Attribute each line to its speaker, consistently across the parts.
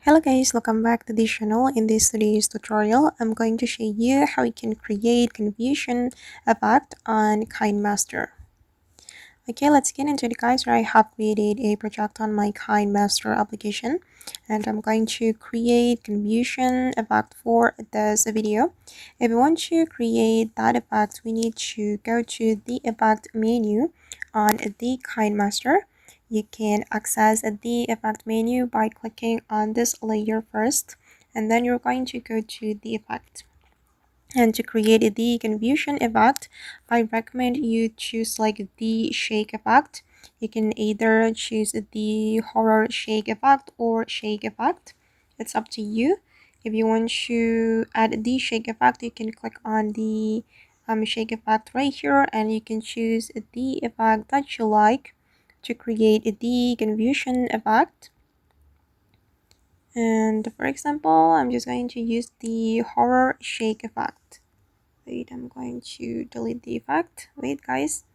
Speaker 1: Hello guys, welcome back to this channel. In this today's tutorial, I'm going to show you how you can create confusion effect on Kinemaster. Okay, let's get into it guys. I have created a project on my Kinemaster application and I'm going to create confusion effect for this video. If you want to create that effect, we need to go to the effect menu on the Kinemaster. You can access the effect menu by clicking on this layer first, and then you're going to go to the effect. And to create the confusion effect, I recommend you choose like the shake effect. You can either choose the horror shake effect or shake effect. It's up to you. If you want to add the shake effect, you can click on the shake effect right here, and you can choose the effect that you like to create the confusion effect. And for example, I'm just going to use the horror shake effect. Wait, I'm going to delete the effect. Wait guys.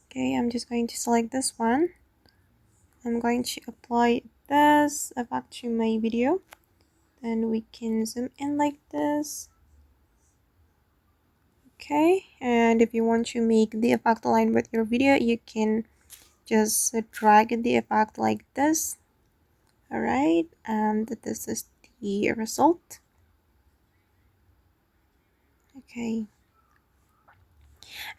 Speaker 1: Okay, I'm just going to select this one. I'm going to apply this effect to my video. Then we can zoom in like this. Okay, and if you want to make the effect align with your video, you can just drag the effect like this. Alright, and this is the result. Okay.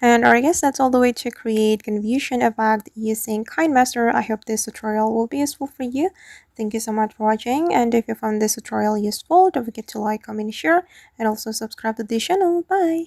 Speaker 1: And I guess that's all the way to create confusion effect using Kinemaster. I hope this tutorial will be useful for you. Thank you so much for watching, and if you found this tutorial useful, don't forget to like, comment, share, and also subscribe to the channel. Bye!